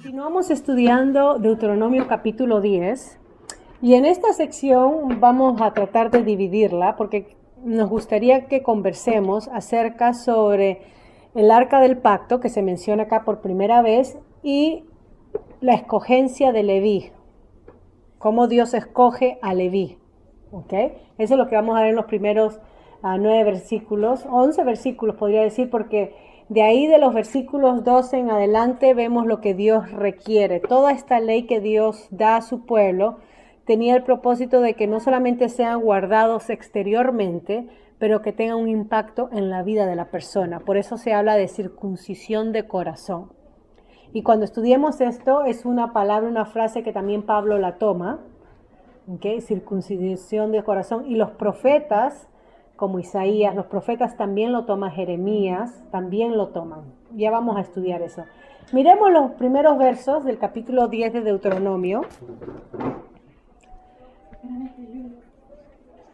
Continuamos estudiando Deuteronomio capítulo 10 y en esta sección vamos a tratar de dividirla porque nos gustaría que conversemos acerca sobre el arca del pacto que se menciona acá por primera vez y la escogencia de Leví, cómo Dios escoge a Leví. ¿Okay? Eso es lo que vamos a ver en los primeros 9 versículos, 11 versículos podría decir, porque de ahí de los versículos 12 en adelante vemos lo que Dios requiere. Toda esta ley que Dios da a su pueblo tenía el propósito de que no solamente sean guardados exteriormente, pero que tengan un impacto en la vida de la persona. Por eso se habla de circuncisión de corazón. Y cuando estudiemos esto, es una palabra, una frase que también Pablo la toma, ¿okay? Circuncisión de corazón. Y los profetas, como Isaías, los profetas también lo toman, Jeremías también lo toman. Ya vamos a estudiar eso. Miremos los primeros versos del capítulo 10 de Deuteronomio.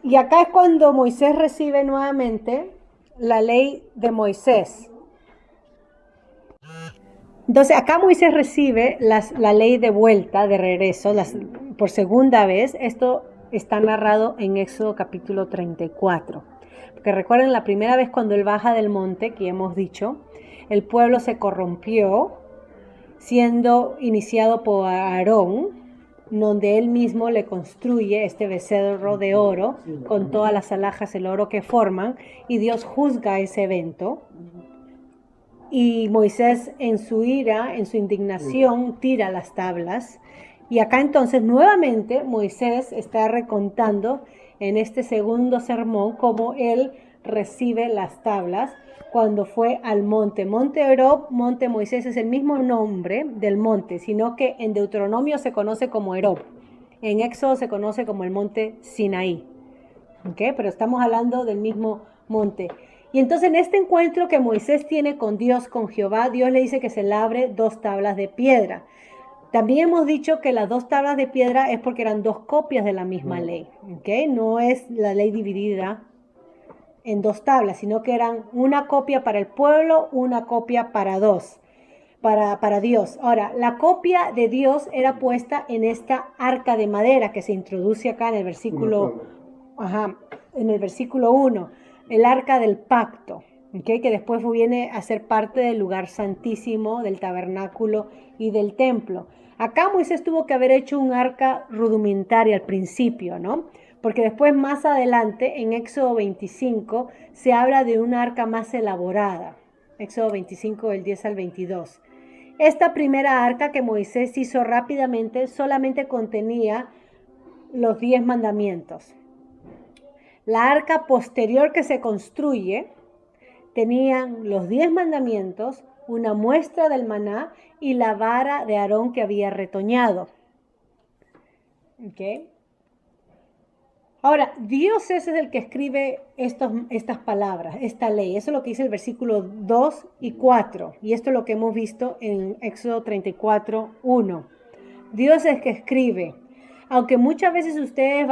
Y acá es cuando Moisés recibe nuevamente la ley de Moisés. Entonces acá Moisés recibe la ley de vuelta, de regreso, por segunda vez. Esto está narrado en Éxodo capítulo 34. Porque recuerden, la primera vez cuando él baja del monte, que hemos dicho, el pueblo se corrompió, siendo iniciado por Aarón, donde él mismo le construye este becerro de oro, con todas las alhajas, el oro que forman, y Dios juzga ese evento. Y Moisés en su ira, en su indignación, tira las tablas. Y acá entonces nuevamente Moisés está recontando en este segundo sermón cómo él recibe las tablas cuando fue al monte. Monte Horeb, monte Moisés, es el mismo nombre del monte, sino que en Deuteronomio se conoce como Horeb. En Éxodo se conoce como el monte Sinaí. ¿Okay? Pero estamos hablando del mismo monte. Y entonces en este encuentro que Moisés tiene con Dios, con Jehová, Dios le dice que se labre 2 tablas de piedra. También hemos dicho que las 2 tablas de piedra es porque eran 2 copias de la misma ley. ¿Okay? No es la ley dividida en 2 tablas, sino que eran una copia para el pueblo, una copia para Dios. Ahora, la copia de Dios era puesta en esta arca de madera que se introduce acá en el versículo, en el versículo 1. El arca del pacto, ¿okay? Que después viene a ser parte del lugar santísimo, del tabernáculo y del templo. Acá Moisés tuvo que haber hecho un arca rudimentaria al principio, ¿no? Porque después más adelante, en Éxodo 25, se habla de una arca más elaborada. Éxodo 25, del 10 al 22. Esta primera arca que Moisés hizo rápidamente solamente contenía los 10 mandamientos. La arca posterior que se construye tenían los 10 mandamientos, una muestra del maná y la vara de Aarón que había retoñado. ¿Okay? Ahora, Dios es el que escribe estas palabras, esta ley. Eso es lo que dice el versículo 2 y 4. Y esto es lo que hemos visto en Éxodo 34, 1. Dios es el que escribe. Aunque muchas veces ustedes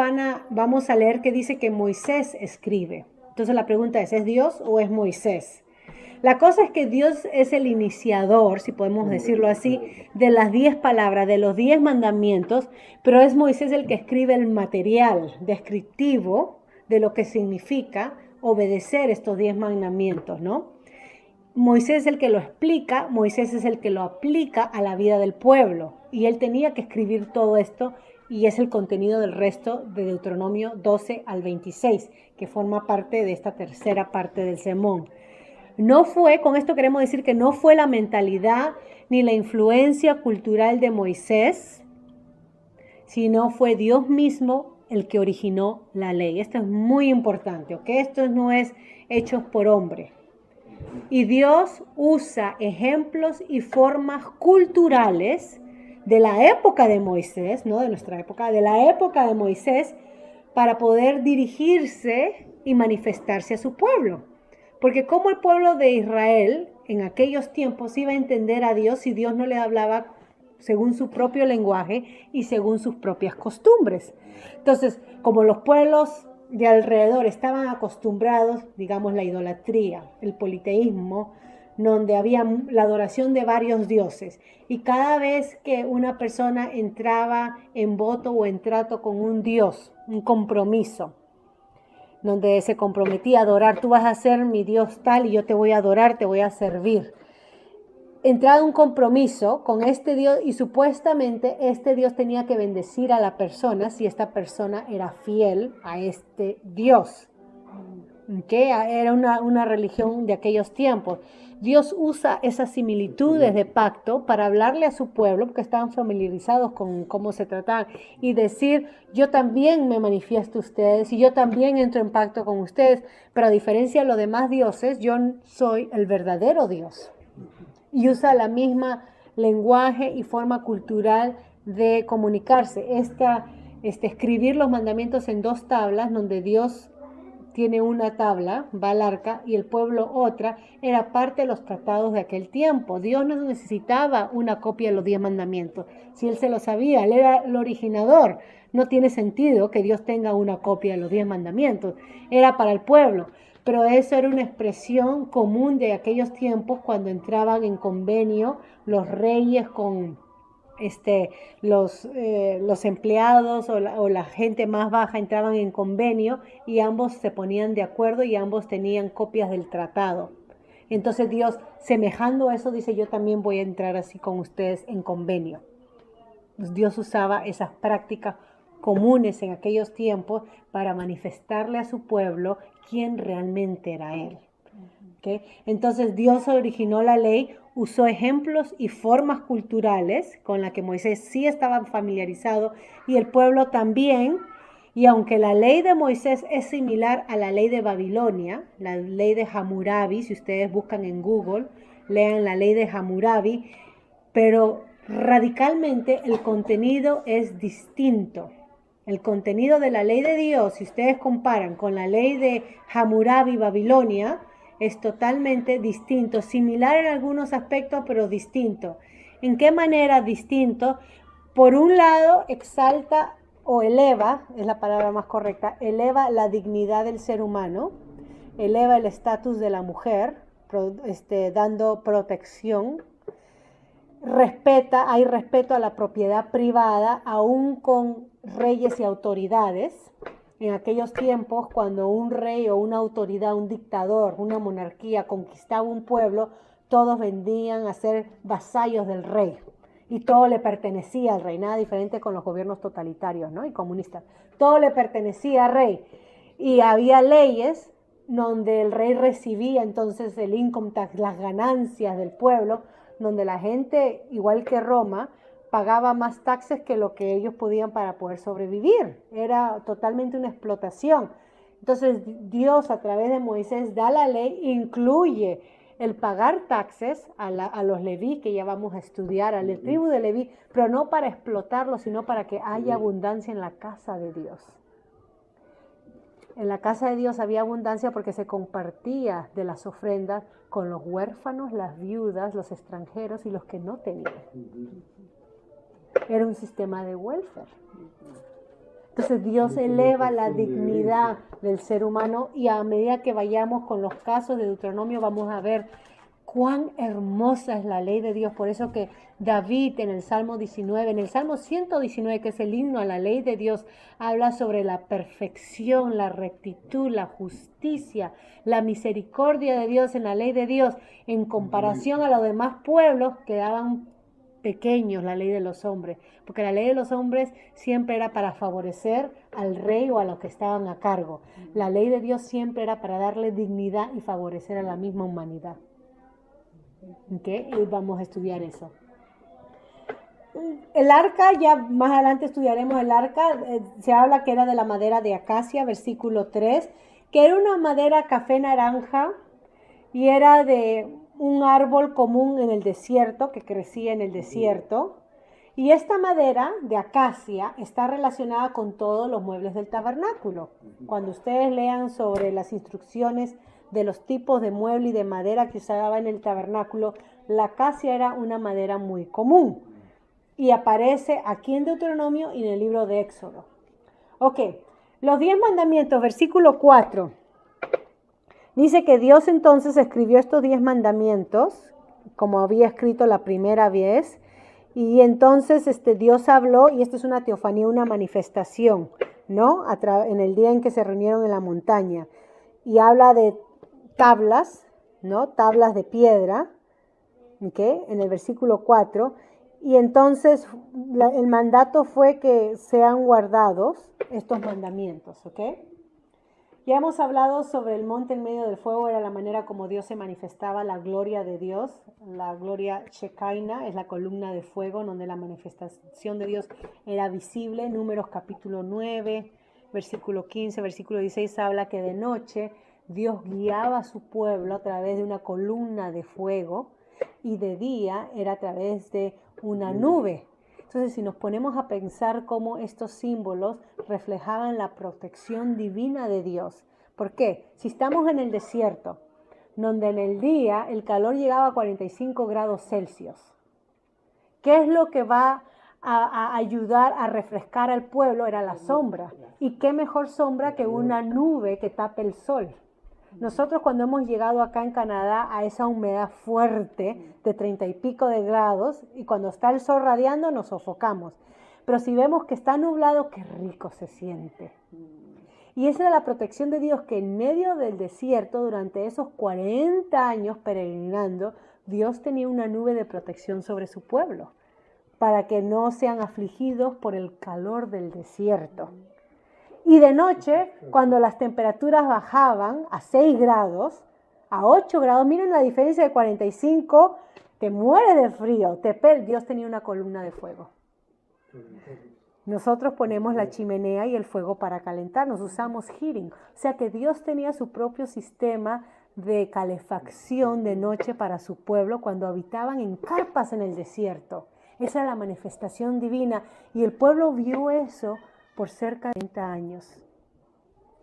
vamos a leer que dice que Moisés escribe. Entonces la pregunta ¿es Dios o es Moisés? La cosa es que Dios es el iniciador, si podemos decirlo así, de las 10 palabras, de los 10 mandamientos, pero es Moisés el que escribe el material descriptivo de lo que significa obedecer estos 10 mandamientos, ¿no? Moisés es el que lo explica, Moisés es el que lo aplica a la vida del pueblo, y él tenía que escribir todo esto, y es el contenido del resto de Deuteronomio 12 al 26, que forma parte de esta tercera parte del sermón. No fue, con esto queremos decir que no fue la mentalidad ni la influencia cultural de Moisés, sino fue Dios mismo el que originó la ley. Esto es muy importante, ¿ok? Esto no es hechos por hombre. Y Dios usa ejemplos y formas culturales de la época de Moisés, no de nuestra época, de la época de Moisés, para poder dirigirse y manifestarse a su pueblo. Porque como el pueblo de Israel en aquellos tiempos iba a entender a Dios si Dios no le hablaba según su propio lenguaje y según sus propias costumbres. Entonces, como los pueblos de alrededor estaban acostumbrados, digamos, la idolatría, el politeísmo, donde había la adoración de varios dioses. Y cada vez que una persona entraba en voto o en trato con un dios, un compromiso, donde se comprometía a adorar, tú vas a ser mi dios tal y yo te voy a adorar, te voy a servir. Entraba en un compromiso con este dios y supuestamente este dios tenía que bendecir a la persona si esta persona era fiel a este dios. Que era una religión de aquellos tiempos. Dios usa esas similitudes de pacto para hablarle a su pueblo, porque estaban familiarizados con cómo se trataban, y decir, yo también me manifiesto a ustedes, y yo también entro en pacto con ustedes, pero a diferencia de los demás dioses, yo soy el verdadero Dios. Y usa la misma lenguaje y forma cultural de comunicarse. Escribir los mandamientos en 2 tablas, donde Dios tiene una tabla, va al arca, y el pueblo otra, era parte de los tratados de aquel tiempo. Dios no necesitaba una copia de los 10 mandamientos. Si Él se lo sabía, Él era el originador. No tiene sentido que Dios tenga una copia de los 10 mandamientos. Era para el pueblo. Pero eso era una expresión común de aquellos tiempos cuando entraban en convenio los reyes con los empleados o la gente más baja entraban en convenio y ambos se ponían de acuerdo y ambos tenían copias del tratado. Entonces Dios, semejando a eso, dice, yo también voy a entrar así con ustedes en convenio. Pues Dios usaba esas prácticas comunes en aquellos tiempos para manifestarle a su pueblo quién realmente era Él. ¿Okay? Entonces Dios originó la ley, usó ejemplos y formas culturales con las que Moisés sí estaba familiarizado y el pueblo también. Y aunque la ley de Moisés es similar a la ley de Babilonia, la ley de Hammurabi, si ustedes buscan en Google, lean la ley de Hammurabi, pero radicalmente el contenido es distinto. El contenido de la ley de Dios, si ustedes comparan con la ley de Hammurabi, Babilonia, es totalmente distinto, similar en algunos aspectos, pero distinto. ¿En qué manera distinto? Por un lado, exalta o eleva, es la palabra más correcta, eleva la dignidad del ser humano, eleva el estatus de la mujer, dando protección, hay respeto a la propiedad privada, aún con reyes y autoridades. En aquellos tiempos, cuando un rey o una autoridad, un dictador, una monarquía conquistaba un pueblo, todos vendían a ser vasallos del rey y todo le pertenecía al rey, nada diferente con los gobiernos totalitarios, ¿no? Y comunistas. Todo le pertenecía al rey y había leyes donde el rey recibía entonces el income tax, las ganancias del pueblo, donde la gente, igual que Roma, pagaba más taxes que lo que ellos podían para poder sobrevivir. Era totalmente una explotación. Entonces Dios a través de Moisés da la ley, incluye el pagar taxes a los Leví, que ya vamos a estudiar, a la tribu de Leví, pero no para explotarlos, sino para que haya abundancia en la casa de Dios. En la casa de Dios había abundancia porque se compartía de las ofrendas con los huérfanos, las viudas, los extranjeros y los que no tenían. Era un sistema de welfare. Entonces Dios eleva la dignidad del ser humano y a medida que vayamos con los casos de Deuteronomio vamos a ver cuán hermosa es la ley de Dios. Por eso que David en el Salmo 19, en el Salmo 119, que es el himno a la ley de Dios, habla sobre la perfección, la rectitud, la justicia, la misericordia de Dios en la ley de Dios, en comparación a los demás pueblos que daban pequeños la ley de los hombres, porque la ley de los hombres siempre era para favorecer al rey o a los que estaban a cargo. La ley de Dios siempre era para darle dignidad y favorecer a la misma humanidad. ¿Okay? Y vamos a estudiar eso. El arca, ya más adelante estudiaremos el arca, se habla que era de la madera de acacia, versículo 3, que era una madera café naranja y era de un árbol común en el desierto, que crecía en el desierto. Y esta madera de acacia está relacionada con todos los muebles del tabernáculo. Cuando ustedes lean sobre las instrucciones de los tipos de mueble y de madera que usaba en el tabernáculo, la acacia era una madera muy común. Y aparece aquí en Deuteronomio y en el libro de Éxodo. Ok, los 10 mandamientos, versículo 4. Dice que Dios entonces escribió estos 10 mandamientos, como había escrito la primera vez, y entonces Dios habló, y esto es una teofanía, una manifestación, ¿no? En el día en que se reunieron en la montaña, y habla de tablas, ¿no? Tablas de piedra, ¿ok? En el versículo 4, y entonces el mandato fue que sean guardados estos mandamientos, ¿ok? Ya hemos hablado sobre el monte en medio del fuego, era la manera como Dios se manifestaba, la gloria de Dios, la gloria Shekinah, es la columna de fuego donde la manifestación de Dios era visible. Números capítulo 9, versículo 15, versículo 16 habla que de noche Dios guiaba a su pueblo a través de una columna de fuego y de día era a través de una nube. Entonces, si nos ponemos a pensar cómo estos símbolos reflejaban la protección divina de Dios. ¿Por qué? Si estamos en el desierto, donde en el día el calor llegaba a 45 grados Celsius, ¿qué es lo que va a ayudar a refrescar al pueblo? Era la sombra. ¿Y qué mejor sombra que una nube que tape el sol? Nosotros cuando hemos llegado acá en Canadá a esa humedad fuerte de 30 y pico de grados y cuando está el sol radiando nos sofocamos. Pero si vemos que está nublado, qué rico se siente. Y esa es la protección de Dios, que en medio del desierto, durante esos 40 años peregrinando, Dios tenía una nube de protección sobre su pueblo para que no sean afligidos por el calor del desierto. Y de noche, cuando las temperaturas bajaban a 6 grados, a 8 grados, miren la diferencia de 45, te mueres de frío, Dios tenía una columna de fuego. Nosotros ponemos la chimenea y el fuego para calentarnos, usamos heating. O sea que Dios tenía su propio sistema de calefacción de noche para su pueblo cuando habitaban en carpas en el desierto. Esa es la manifestación divina y el pueblo vio eso por cerca de 30 años.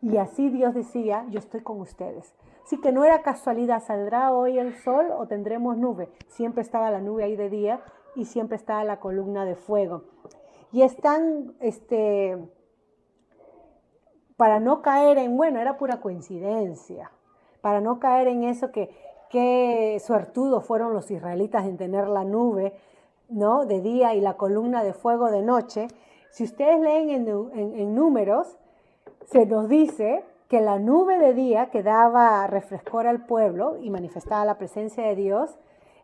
Y así Dios decía, yo estoy con ustedes. Así que no era casualidad, ¿saldrá hoy el sol o tendremos nube? Siempre estaba la nube ahí de día y siempre estaba la columna de fuego. Y están, para no caer en, bueno, era pura coincidencia, para no caer en eso que suertudos fueron los israelitas en tener la nube, ¿no? De día y la columna de fuego de noche. Si ustedes leen en Números, se nos dice que la nube de día que daba refrescor al pueblo y manifestaba la presencia de Dios,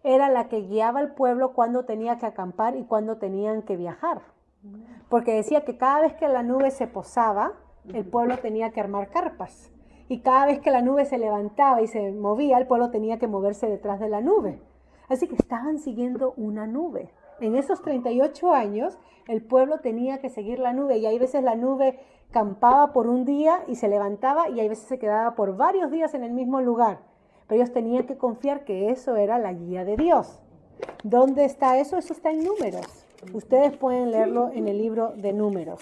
era la que guiaba al pueblo cuando tenía que acampar y cuando tenían que viajar. Porque decía que cada vez que la nube se posaba, el pueblo tenía que armar carpas. Y cada vez que la nube se levantaba y se movía, el pueblo tenía que moverse detrás de la nube. Así que estaban siguiendo una nube. En esos 38 años, el pueblo tenía que seguir la nube y hay veces la nube campaba por un día y se levantaba y hay veces se quedaba por varios días en el mismo lugar. Pero ellos tenían que confiar que eso era la guía de Dios. ¿Dónde está eso? Eso está en Números. Ustedes pueden leerlo en el libro de Números.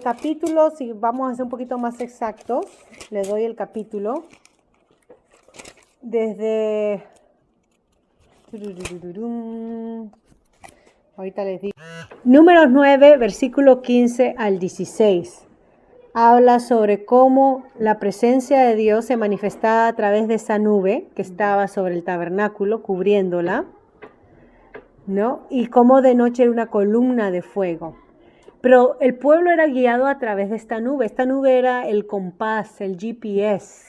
Capítulo, si vamos a ser un poquito más exactos, le doy el capítulo. Desde... Ahorita les digo. Números 9, versículo 15 al 16. Habla sobre cómo la presencia de Dios se manifestaba a través de esa nube que estaba sobre el tabernáculo, cubriéndola, ¿no? Y cómo de noche era una columna de fuego. Pero el pueblo era guiado a través de esta nube. Esta nube era el compás, el GPS,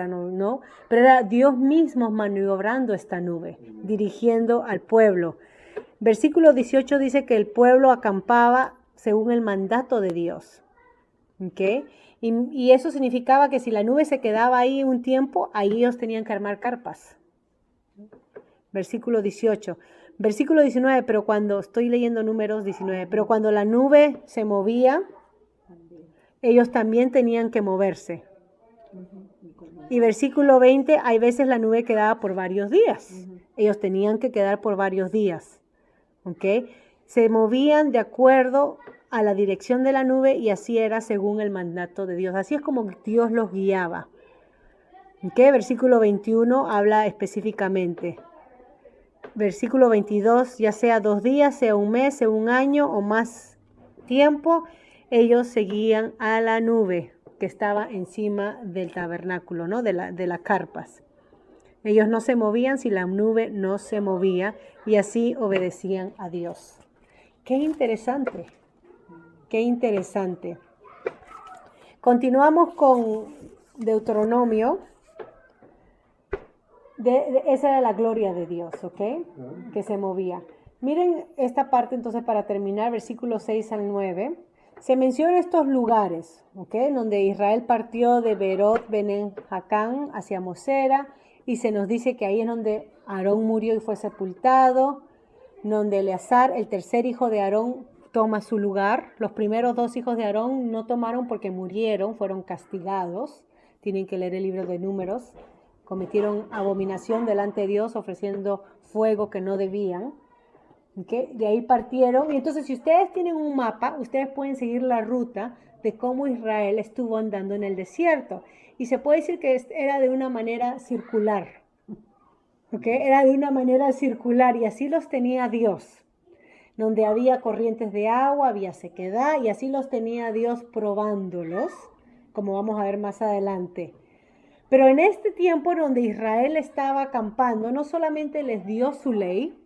¿no? Pero era Dios mismo maniobrando esta nube, dirigiendo al pueblo. Versículo 18 dice que el pueblo acampaba según el mandato de Dios. ¿Okay? Y eso significaba que si la nube se quedaba ahí un tiempo, ahí ellos tenían que armar carpas. Versículo 18. Versículo 19, pero cuando, estoy leyendo Números 19, pero cuando la nube se movía, ellos también tenían que moverse. Y versículo 20, hay veces la nube quedaba por varios días. Ellos tenían que quedar por varios días. ¿Okay? Se movían de acuerdo a la dirección de la nube y así era según el mandato de Dios. Así es como Dios los guiaba. ¿Okay? Versículo 21 habla específicamente. Versículo 22, ya sea 2 días, sea un mes, sea un año o más tiempo, ellos seguían a la nube que estaba encima del tabernáculo, ¿no? De las carpas. Ellos no se movían si la nube no se movía y así obedecían a Dios. Qué interesante, qué interesante. Continuamos con Deuteronomio. Esa era la gloria de Dios, ¿ok? Que se movía. Miren esta parte entonces para terminar, versículos 6 al 9. Se mencionan estos lugares, ¿ok? Donde Israel partió de Berot Benen Jacán hacia Mosera, y se nos dice que ahí es donde Aarón murió y fue sepultado, donde Eleazar, el tercer hijo de Aarón, toma su lugar. Los primeros 2 hijos de Aarón no tomaron porque murieron, fueron castigados. Tienen que leer el libro de Números. Cometieron abominación delante de Dios ofreciendo fuego que no debían. ¿Okay? De ahí partieron. Y entonces si ustedes tienen un mapa, ustedes pueden seguir la ruta de cómo Israel estuvo andando en el desierto. Y se puede decir que era de una manera circular. ¿Okay? Era de una manera circular y así los tenía Dios. Donde había corrientes de agua, había sequedad y así los tenía Dios probándolos, como vamos a ver más adelante. Pero en este tiempo donde Israel estaba acampando, no solamente les dio su ley,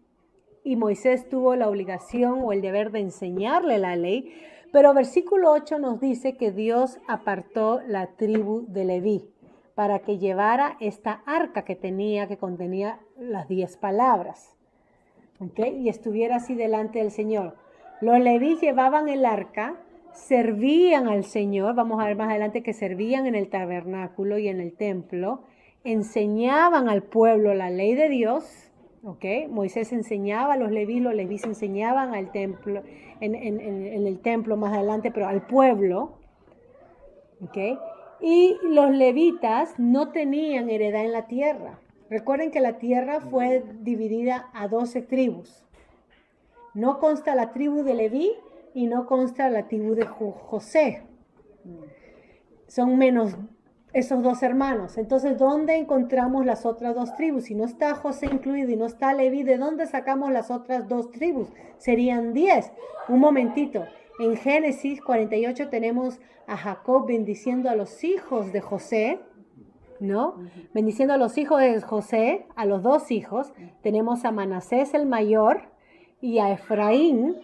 y Moisés tuvo la obligación o el deber de enseñarle la ley, pero versículo 8 nos dice que Dios apartó la tribu de Leví para que llevara esta arca que contenía las 10 palabras. ¿Okay? Y estuviera así delante del Señor. Los Leví llevaban el arca, servían al Señor, vamos a ver más adelante que servían en el tabernáculo y en el templo, enseñaban al pueblo la ley de Dios. Okay. Moisés enseñaba a los levíes enseñaban al templo, en el templo más adelante, pero al pueblo. Okay. Y los levitas no tenían heredad en la tierra. Recuerden que la tierra fue dividida a 12 tribus. No consta la tribu de Leví y no consta la tribu de José. Son menos esos 2 hermanos. Entonces, ¿dónde encontramos las otras 2 tribus? Si no está José incluido y no está Leví, ¿de dónde sacamos las otras 2 tribus? Serían 10. Un momentito. En Génesis 48 tenemos a Jacob bendiciendo a los hijos de José, ¿no? Bendiciendo a los hijos de José, a los 2 hijos. Tenemos a Manasés el mayor y a Efraín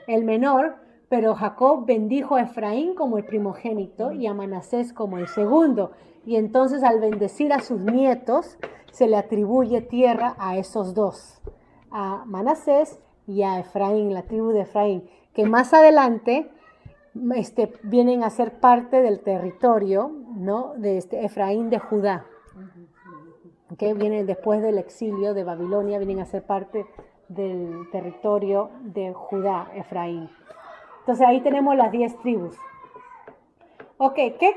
el menor. Pero Jacob bendijo a Efraín como el primogénito y a Manasés como el segundo. Y entonces al bendecir a sus nietos, se le atribuye tierra a esos 2. A Manasés y a Efraín, la tribu de Efraín. Que más adelante vienen a ser parte del territorio, ¿no? De Efraín de Judá. Que vienen después del exilio de Babilonia, vienen a ser parte del territorio de Judá, Efraín. Entonces ahí tenemos las 10 tribus. Ok, ¿qué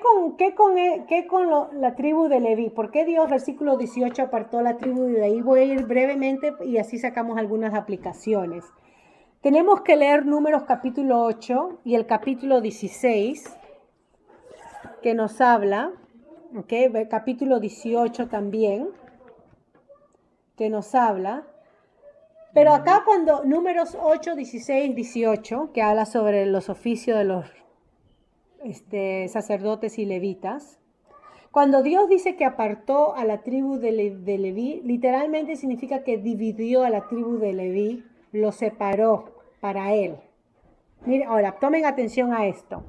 con la tribu de Leví? ¿Por qué Dios, versículo 18, apartó la tribu de Leví? Voy a ir brevemente y así sacamos algunas aplicaciones. Tenemos que leer Números capítulo 8 y el capítulo 16, que nos habla, ok, capítulo 18 también, que nos habla. Pero acá cuando Números 8, 16, 18, que habla sobre los oficios de los sacerdotes y levitas, cuando Dios dice que apartó a la tribu de Leví, literalmente significa que dividió a la tribu de Leví, lo separó para él. Miren, ahora tomen atención a esto.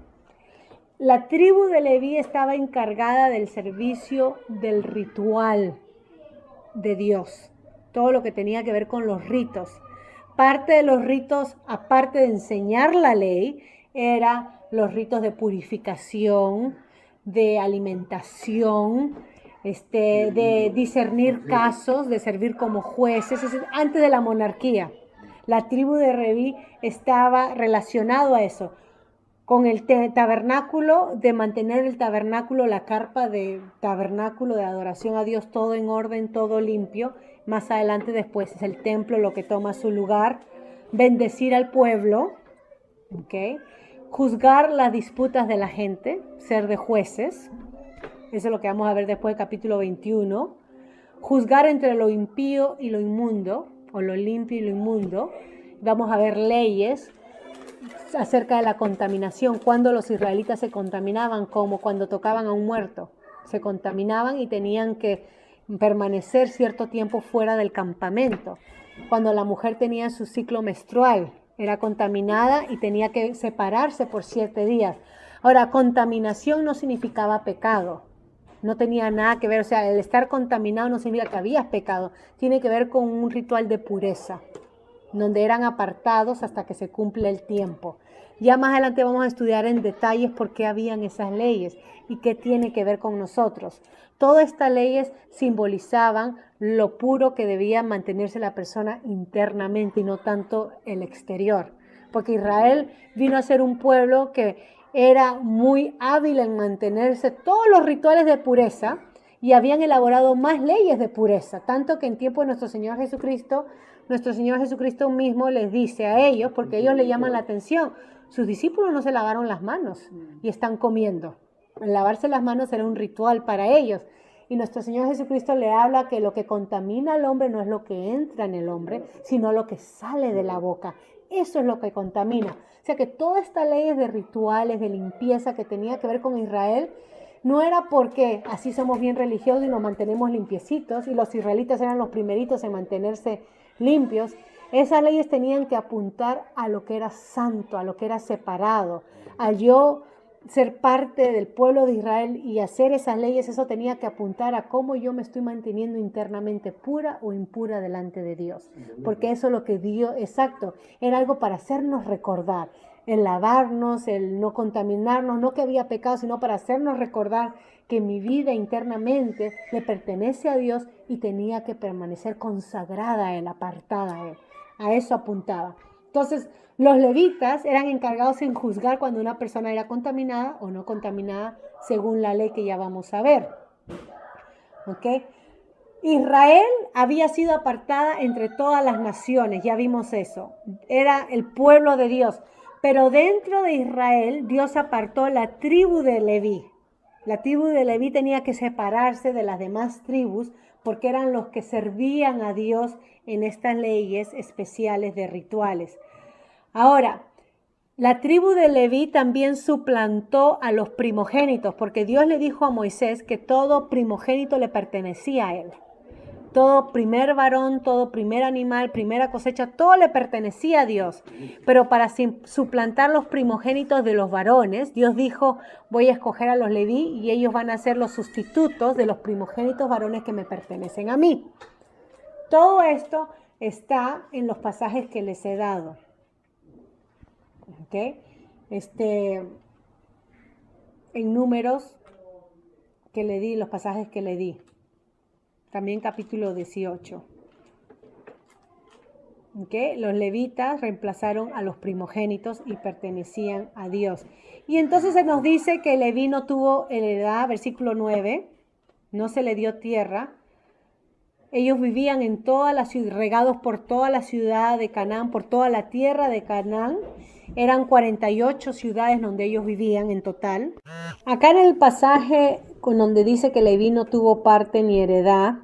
La tribu de Leví estaba encargada del servicio del ritual de Dios. Todo lo que tenía que ver con los ritos. Parte de los ritos, aparte de enseñar la ley, eran los ritos de purificación, de alimentación, de discernir casos, de servir como jueces. Antes de la monarquía, la tribu de Leví estaba relacionado a eso, con el tabernáculo, de mantener el tabernáculo, la carpa de tabernáculo de adoración a Dios, todo en orden, todo limpio. Más adelante después es el templo lo que toma su lugar. Bendecir al pueblo, ¿okay? Juzgar las disputas de la gente, ser de jueces. Eso es lo que vamos a ver después del capítulo 21. Juzgar entre lo impío y lo inmundo, o lo limpio y lo inmundo. Vamos a ver leyes acerca de la contaminación, cuando los israelitas se contaminaban, como cuando tocaban a un muerto, se contaminaban y tenían que permanecer cierto tiempo fuera del campamento. Cuando la mujer tenía su ciclo menstrual, era contaminada y tenía que separarse por 7 días. Ahora, contaminación no significaba pecado, no tenía nada que ver, o sea, el estar contaminado no significa que habías pecado, tiene que ver con un ritual de pureza, donde eran apartados hasta que se cumple el tiempo. Ya más adelante vamos a estudiar en detalles por qué habían esas leyes y qué tiene que ver con nosotros. Todas estas leyes simbolizaban lo puro que debía mantenerse la persona internamente y no tanto el exterior. Porque Israel vino a ser un pueblo que era muy hábil en mantenerse todos los rituales de pureza y habían elaborado más leyes de pureza, tanto que en tiempo de nuestro Señor Jesucristo mismo les dice a ellos, porque ellos le llaman la atención, sus discípulos no se lavaron las manos y están comiendo. El lavarse las manos era un ritual para ellos. Y nuestro Señor Jesucristo le habla que lo que contamina al hombre no es lo que entra en el hombre, sino lo que sale de la boca. Eso es lo que contamina. O sea que todas estas leyes de rituales, de limpieza que tenía que ver con Israel, no era porque así somos bien religiosos y nos mantenemos limpiecitos, y los israelitas eran los primeritos en mantenerse limpios. Esas leyes tenían que apuntar a lo que era santo, a lo que era separado. Al yo ser parte del pueblo de Israel y hacer esas leyes, eso tenía que apuntar a cómo yo me estoy manteniendo internamente pura o impura delante de Dios. Porque eso es lo que Dios, exacto, era algo para hacernos recordar, el lavarnos, el no contaminarnos, no que había pecado, sino para hacernos recordar que mi vida internamente le pertenece a Dios y tenía que permanecer consagrada a Él, apartada a Él. A eso apuntaba. Entonces, los levitas eran encargados en juzgar cuando una persona era contaminada o no contaminada, según la ley que ya vamos a ver. ¿Ok? Israel había sido apartada entre todas las naciones, ya vimos eso. Era el pueblo de Dios. Pero dentro de Israel, Dios apartó la tribu de Leví. La tribu de Leví tenía que separarse de las demás tribus porque eran los que servían a Dios en estas leyes especiales de rituales. Ahora, la tribu de Leví también suplantó a los primogénitos, porque Dios le dijo a Moisés que todo primogénito le pertenecía a él. Todo primer varón, todo primer animal, primera cosecha, todo le pertenecía a Dios. Pero para suplantar los primogénitos de los varones, Dios dijo, voy a escoger a los Leví y ellos van a ser los sustitutos de los primogénitos varones que me pertenecen a mí. Todo esto está en los pasajes que les he dado. ¿Okay? En Números que le di, los pasajes que le di. También capítulo 18. ¿Okay? Los levitas reemplazaron a los primogénitos y pertenecían a Dios. Y entonces se nos dice que Leví no tuvo heredad, versículo 9, no se le dio tierra. Ellos vivían en toda la ciudad, regados por toda la ciudad de Canaán, por toda la tierra de Canaán. Eran 48 ciudades donde ellos vivían en total. Acá en el pasaje con donde dice que Leví no tuvo parte ni heredad,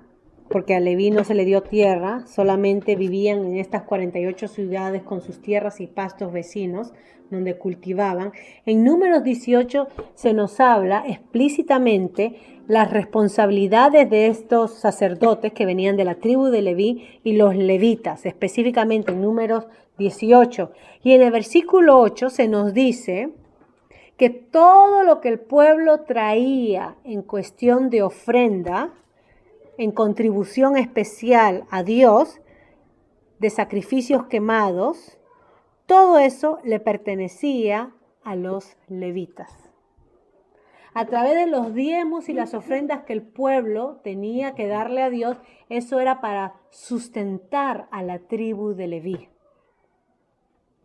porque a Leví no se le dio tierra, solamente vivían en estas 48 ciudades con sus tierras y pastos vecinos, donde cultivaban. En Números 18 se nos habla explícitamente las responsabilidades de estos sacerdotes que venían de la tribu de Leví y los levitas, específicamente en Números 18. Y en el versículo 8 se nos dice que todo lo que el pueblo traía en cuestión de ofrenda, en contribución especial a Dios, de sacrificios quemados, todo eso le pertenecía a los levitas. A través de los diezmos y las ofrendas que el pueblo tenía que darle a Dios, eso era para sustentar a la tribu de Leví,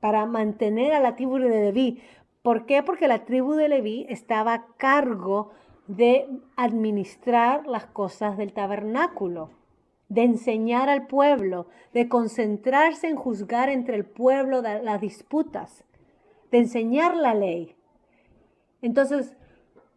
para mantener a la tribu de Leví. ¿Por qué? Porque la tribu de Leví estaba a cargo de administrar las cosas del tabernáculo, de enseñar al pueblo, de concentrarse en juzgar entre el pueblo las disputas, de enseñar la ley. Entonces,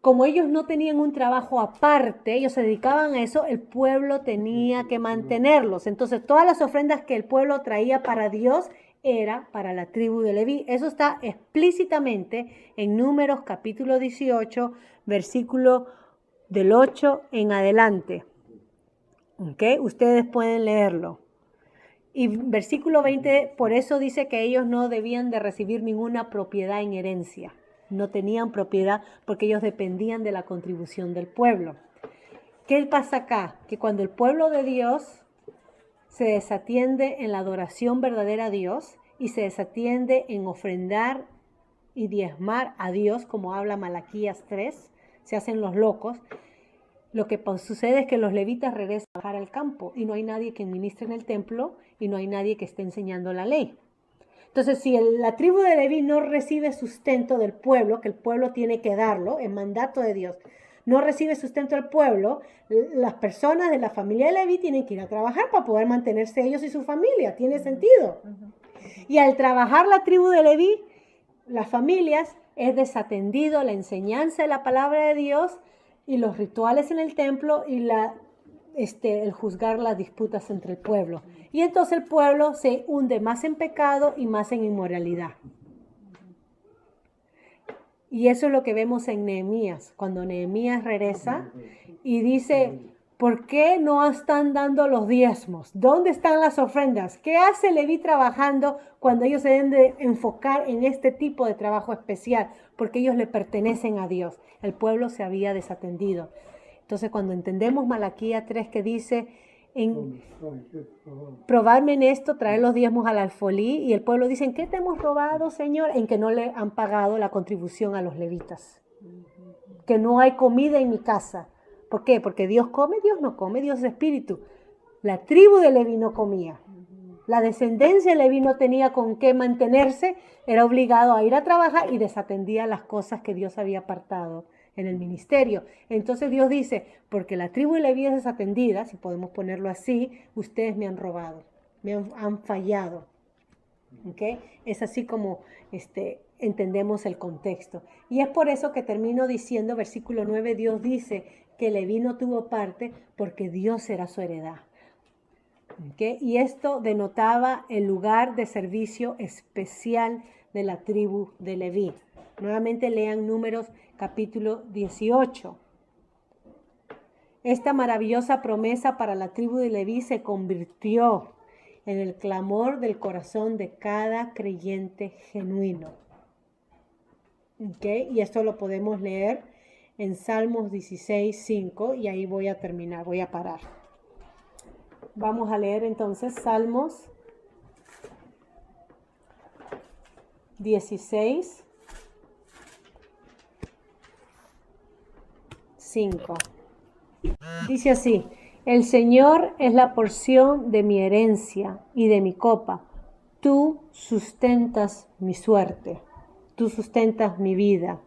como ellos no tenían un trabajo aparte, ellos se dedicaban a eso, el pueblo tenía que mantenerlos. Entonces, todas las ofrendas que el pueblo traía para Dios era para la tribu de Leví. Eso está explícitamente en Números capítulo 18, versículo del 8 en adelante. ¿Ok? Ustedes pueden leerlo. Y versículo 20, por eso dice que ellos no debían de recibir ninguna propiedad en herencia. No tenían propiedad porque ellos dependían de la contribución del pueblo. ¿Qué pasa acá? Que cuando el pueblo de Dios se desatiende en la adoración verdadera a Dios y se desatiende en ofrendar y diezmar a Dios, como habla Malaquías 3, se hacen los locos. Lo que sucede es que los levitas regresan a trabajar al campo y no hay nadie que ministre en el templo y no hay nadie que esté enseñando la ley. Entonces, si la tribu de Leví no recibe sustento del pueblo, que el pueblo tiene que darlo, el mandato de Dios, no recibe sustento del pueblo, las personas de la familia de Leví tienen que ir a trabajar para poder mantenerse ellos y su familia. ¿Tiene sentido? Y al trabajar la tribu de Leví, las familias, es desatendido la enseñanza de la palabra de Dios y los rituales en el templo y el juzgar las disputas entre el pueblo. Y entonces el pueblo se hunde más en pecado y más en inmoralidad. Y eso es lo que vemos en Nehemías, cuando Nehemías regresa y dice, ¿por qué no están dando los diezmos? ¿Dónde están las ofrendas? ¿Qué hace Leví trabajando cuando ellos se deben de enfocar en este tipo de trabajo especial? Porque ellos le pertenecen a Dios. El pueblo se había desatendido. Entonces, cuando entendemos Malaquías 3 que dice, probarme en esto, traer los diezmos al alfolí, y el pueblo dice, ¿en qué te hemos robado, Señor? En que no le han pagado la contribución a los levitas. Que no hay comida en mi casa. ¿Por qué? Porque Dios come, Dios no come, Dios es espíritu. La tribu de Leví no comía. La descendencia de Leví no tenía con qué mantenerse, era obligado a ir a trabajar y desatendía las cosas que Dios había apartado en el ministerio. Entonces Dios dice, porque la tribu de Leví es desatendida, si podemos ponerlo así, ustedes me han robado, me han fallado. ¿Okay? Es así como entendemos el contexto. Y es por eso que termino diciendo, versículo 9, Dios dice que Leví no tuvo parte porque Dios era su heredad. ¿Okay? Y esto denotaba el lugar de servicio especial de la tribu de Leví. Nuevamente lean Números capítulo 18. Esta maravillosa promesa para la tribu de Leví se convirtió en el clamor del corazón de cada creyente genuino. ¿Okay? Y esto lo podemos leer en Salmos 16:5 y ahí voy a terminar, voy a parar. Vamos a leer entonces Salmos 16:5. Dice así, el Señor es la porción de mi herencia y de mi copa. Tú sustentas mi suerte, tú sustentas mi vida.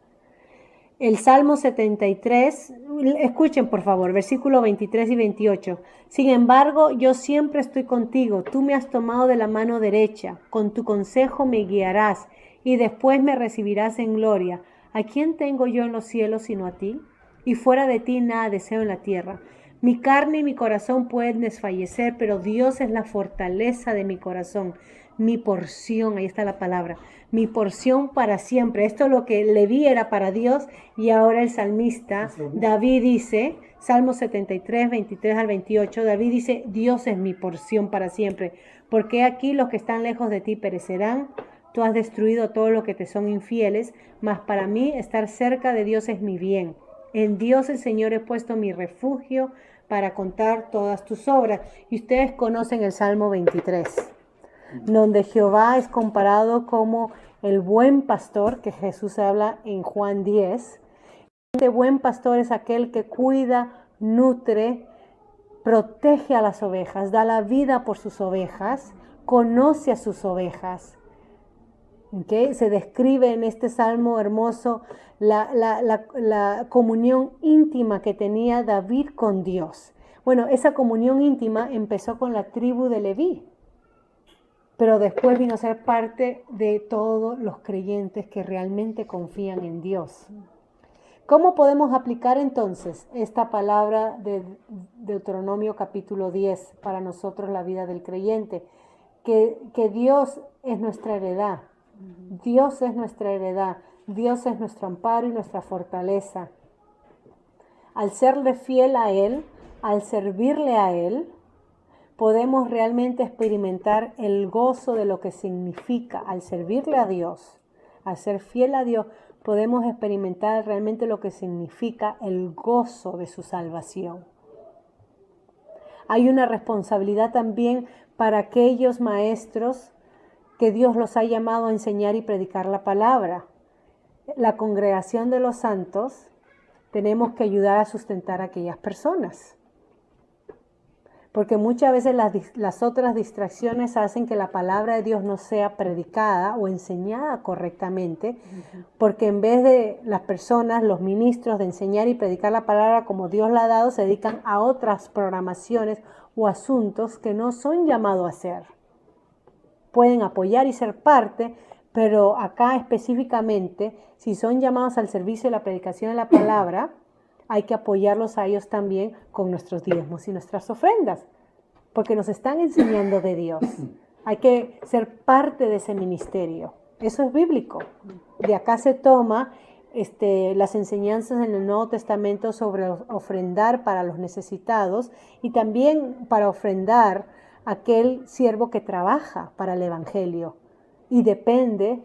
El Salmo 73, escuchen por favor, versículo 23 y 28. Sin embargo, yo siempre estoy contigo, tú me has tomado de la mano derecha, con tu consejo me guiarás y después me recibirás en gloria. ¿A quién tengo yo en los cielos sino a ti? Y fuera de ti nada deseo en la tierra. Mi carne y mi corazón pueden desfallecer, pero Dios es la fortaleza de mi corazón, mi porción, ahí está la palabra, mi porción para siempre. Esto es lo que Leví era para Dios y ahora el salmista David dice, Salmo 73, 23 al 28, David dice, Dios es mi porción para siempre, porque aquí los que están lejos de ti perecerán. Tú has destruido todo lo que te son infieles, mas para mí estar cerca de Dios es mi bien. En Dios el Señor he puesto mi refugio para contar todas tus obras. Y ustedes conocen el Salmo 23, donde Jehová es comparado como el buen pastor, que Jesús habla en Juan 10. Este buen pastor es aquel que cuida, nutre, protege a las ovejas, da la vida por sus ovejas, conoce a sus ovejas. ¿Okay? Se describe en este salmo hermoso la comunión íntima que tenía David con Dios. Bueno, esa comunión íntima empezó con la tribu de Leví, pero después vino a ser parte de todos los creyentes que realmente confían en Dios. ¿Cómo podemos aplicar entonces esta palabra de Deuteronomio capítulo 10 para nosotros la vida del creyente? que Dios es nuestra heredad. Dios es nuestra heredad. Dios es nuestro amparo y nuestra fortaleza. Al serle fiel a Él, al servirle a Él, podemos realmente experimentar el gozo de lo que significa al servirle a Dios, al ser fiel a Dios, podemos experimentar realmente lo que significa el gozo de su salvación. Hay una responsabilidad también para aquellos maestros que Dios los ha llamado a enseñar y predicar la palabra. La congregación de los santos, tenemos que ayudar a sustentar a aquellas personas. Porque muchas veces las otras distracciones hacen que la palabra de Dios no sea predicada o enseñada correctamente, porque en vez de las personas, los ministros, de enseñar y predicar la palabra como Dios la ha dado, se dedican a otras programaciones o asuntos que no son llamados a hacer. Pueden apoyar y ser parte, pero acá específicamente, si son llamados al servicio de la predicación de la palabra, hay que apoyarlos a ellos también con nuestros diezmos y nuestras ofrendas, porque nos están enseñando de Dios. Hay que ser parte de ese ministerio. Eso es bíblico. De acá se toma las enseñanzas en el Nuevo Testamento sobre ofrendar para los necesitados y también para ofrendar a aquel siervo que trabaja para el Evangelio y depende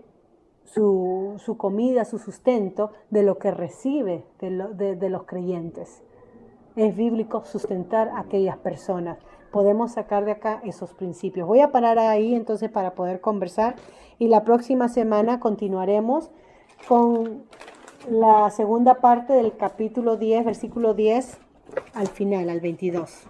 su comida, su sustento, de lo que recibe de los creyentes. Es bíblico sustentar a aquellas personas. Podemos sacar de acá esos principios. Voy a parar ahí entonces para poder conversar y la próxima semana continuaremos con la segunda parte del capítulo 10, versículo 10 al final, al 22.